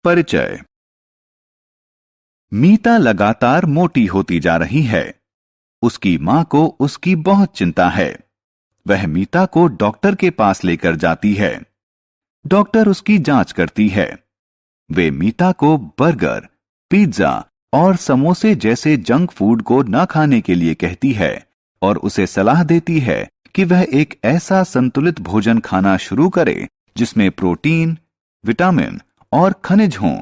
परिचय। मीता लगातार मोटी होती जा रही है। उसकी मां को उसकी बहुत चिंता है। वह मीता को डॉक्टर के पास लेकर जाती है। डॉक्टर उसकी जांच करती है। वे मीता को बर्गर, पिज्जा और समोसे जैसे जंक फूड को न खाने के लिए कहती है और उसे सलाह देती है कि वह एक ऐसा संतुलित भोजन खाना शुरू करे जिसमें प्रोटीन, विटामिन और खनिज हों।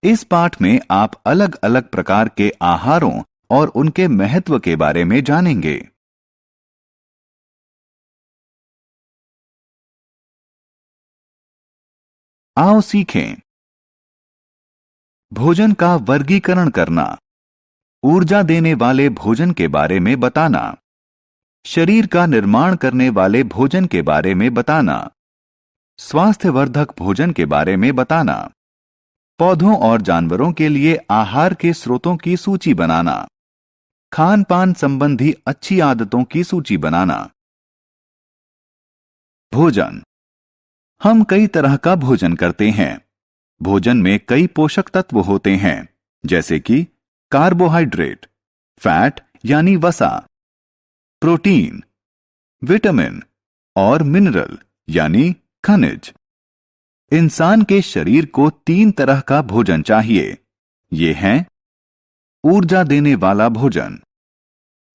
इस पाठ में आप अलग अलग प्रकार के आहारों और उनके महत्व के बारे में जानेंगे। आओ सीखें। भोजन का वर्गीकरण करना, ऊर्जा देने वाले भोजन के बारे में बताना, शरीर का निर्माण करने वाले भोजन के बारे में बताना, स्वास्थ्यवर्धक भोजन के बारे में बताना, पौधों और जानवरों के लिए आहार के स्रोतों की सूची बनाना, खान पान संबंधी अच्छी आदतों की सूची बनाना। भोजन। हम कई तरह का भोजन करते हैं। भोजन में कई पोषक तत्व होते हैं, जैसे कि कार्बोहाइड्रेट, फैट यानी वसा, प्रोटीन, विटामिन और मिनरल यानी खनिज। इंसान के शरीर को 3 तरह का भोजन चाहिए। ये हैं ऊर्जा देने वाला भोजन,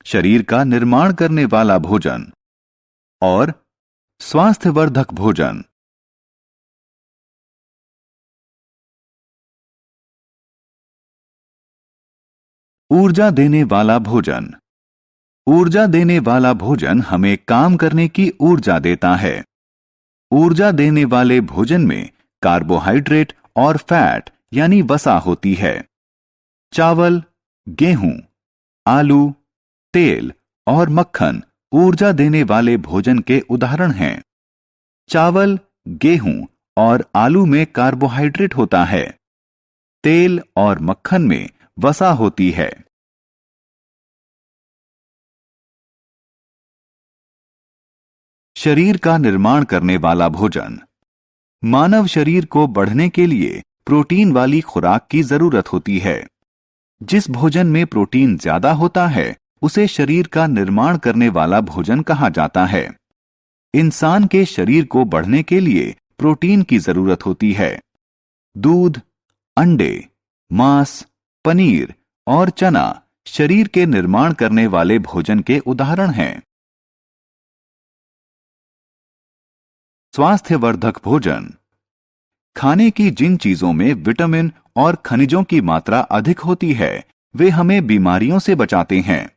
शरीर का निर्माण करने वाला भोजन और स्वास्थ्यवर्धक भोजन। ऊर्जा देने वाला भोजन। ऊर्जा देने वाला भोजन हमें काम करने की ऊर्जा देता है। ऊर्जा देने वाले भोजन में कार्बोहाइड्रेट और फैट यानी वसा होती है। चावल, गेहूं, आलू, तेल और मक्खन ऊर्जा देने वाले भोजन के उदाहरण हैं। चावल, गेहूं और आलू में कार्बोहाइड्रेट होता है। तेल और मक्खन में वसा होती है। शरीर का निर्माण करने वाला भोजन। मानव शरीर को बढ़ने के लिए प्रोटीन वाली खुराक की जरूरत होती है। जिस भोजन में प्रोटीन ज्यादा होता है उसे शरीर का निर्माण करने वाला भोजन कहा जाता है। इंसान के शरीर को बढ़ने के लिए प्रोटीन की जरूरत होती है। दूध, अंडे, मांस, पनीर और चना शरीर के निर्माण करने वाले भोजन के उदाहरण हैं। स्वास्थ्यवर्धक भोजन। खाने की जिन चीजों में विटामिन और खनिजों की मात्रा अधिक होती है वे हमें बीमारियों से बचाते हैं।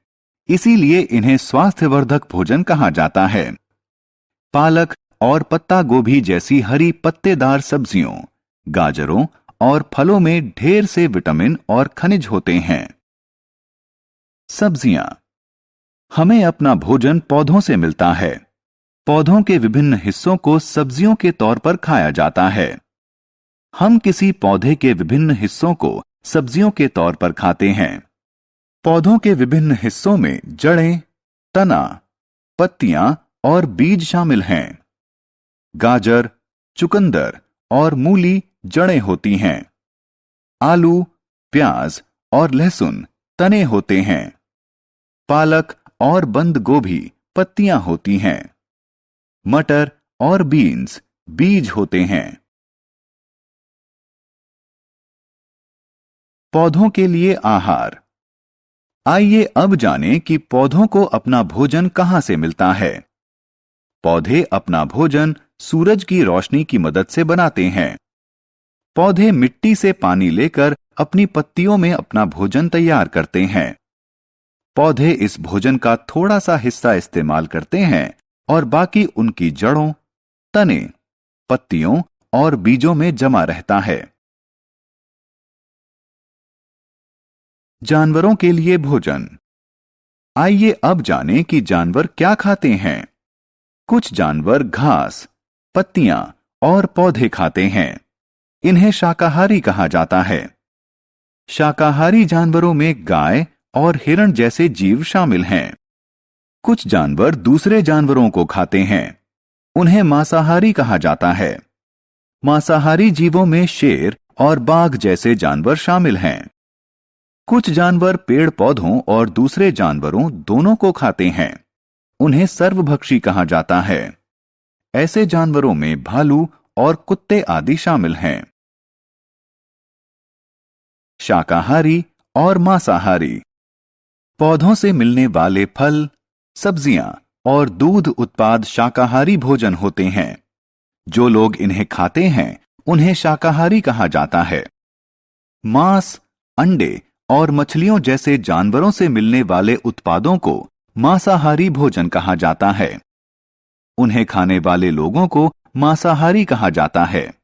इसीलिए इन्हें स्वास्थ्यवर्धक भोजन कहा जाता है। पालक और पत्ता गोभी जैसी हरी पत्तेदार सब्जियों, गाजरों और फलों में ढेर से विटामिन और खनिज होते हैं। सब्जियां। हमें अपना भोजन पौधों से मिलता है। पौधों के विभिन्न हिस्सों को सब्जियों के तौर पर खाया जाता है। हम किसी पौधे के विभिन्न हिस्सों को सब्जियों के तौर पर खाते हैं। पौधों के विभिन्न हिस्सों में जड़ें, तना, पत्तियां और बीज शामिल हैं। गाजर, चुकंदर और मूली जड़ें होती हैं। आलू, प्याज और लहसुन तने होते हैं। पालक और बंद गोभी पत्तियां होती हैं। मटर और बीन्स बीज होते हैं। पौधों के लिए आहार। आइए अब जानें कि पौधों को अपना भोजन कहां से मिलता है। पौधे अपना भोजन सूरज की रोशनी की मदद से बनाते हैं। पौधे मिट्टी से पानी लेकर अपनी पत्तियों में अपना भोजन तैयार करते हैं। पौधे इस भोजन का थोड़ा सा हिस्सा इस्तेमाल करते हैं और बाकी उनकी जड़ों, तने, पत्तियों और बीजों में जमा रहता है। जानवरों के लिए भोजन। आइए अब जानें कि जानवर क्या खाते हैं। कुछ जानवर घास, पत्तियां और पौधे खाते हैं। इन्हें शाकाहारी कहा जाता है। शाकाहारी जानवरों में गाय और हिरण जैसे जीव शामिल हैं। कुछ जानवर दूसरे जानवरों को खाते हैं। उन्हें मांसाहारी कहा जाता है। मांसाहारी जीवों में शेर और बाघ जैसे जानवर शामिल हैं। कुछ जानवर पेड़ पौधों और दूसरे जानवरों दोनों को खाते हैं। उन्हें सर्वभक्षी कहा जाता है। ऐसे जानवरों में भालू और कुत्ते आदि शामिल हैं। शाकाहारी और मांसाहारी। पौधों से मिलने वाले फल, सब्जियां और दूध उत्पाद शाकाहारी भोजन होते हैं। जो लोग इन्हें खाते हैं उन्हें शाकाहारी कहा जाता है। मांस, अंडे और मछलियों जैसे जानवरों से मिलने वाले उत्पादों को मांसाहारी भोजन कहा जाता है। उन्हें खाने वाले लोगों को मांसाहारी कहा जाता है।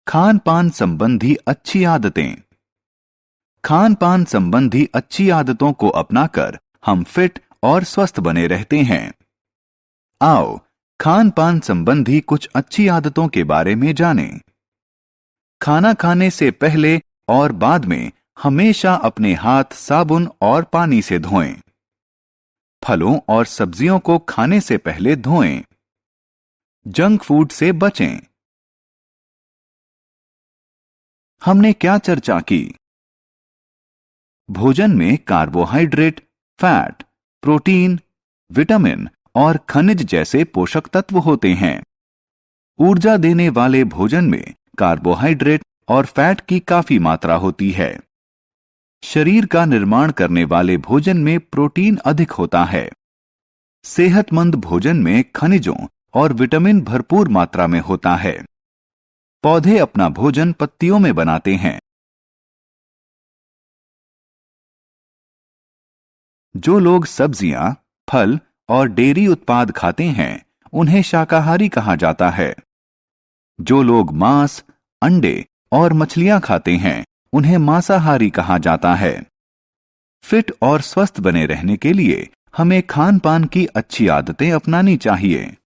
खान पान संबंधी अच्छी आदतें। खान पान संबंधी अच्छी आदतों को अपनाकर हम फिट और स्वस्थ बने रहते हैं। आओ खान पान संबंधी कुछ अच्छी आदतों के बारे में जानें। खाना खाने से पहले और बाद में हमेशा अपने हाथ साबुन और पानी से धोएं। फलों और सब्जियों को खाने से पहले धोएं। जंक फूड से बचें। हमने क्या चर्चा की? भोजन में कार्बोहाइड्रेट, फैट, प्रोटीन, विटामिन और खनिज जैसे पोषक तत्व होते हैं। ऊर्जा देने वाले भोजन में कार्बोहाइड्रेट और फैट की काफी मात्रा होती है। शरीर का निर्माण करने वाले भोजन में प्रोटीन अधिक होता है। सेहतमंद भोजन में खनिजों और विटामिन भरपूर मात्रा में होता है। पौधे अपना भोजन पत्तियों में बनाते हैं। जो लोग सब्जियां, फल और डेयरी उत्पाद खाते हैं उन्हें शाकाहारी कहा जाता है। जो लोग मांस, अंडे और मछलियां खाते हैं उन्हें मांसाहारी कहा जाता है। फिट और स्वस्थ बने रहने के लिए हमें खान पान की अच्छी आदतें अपनानी चाहिए।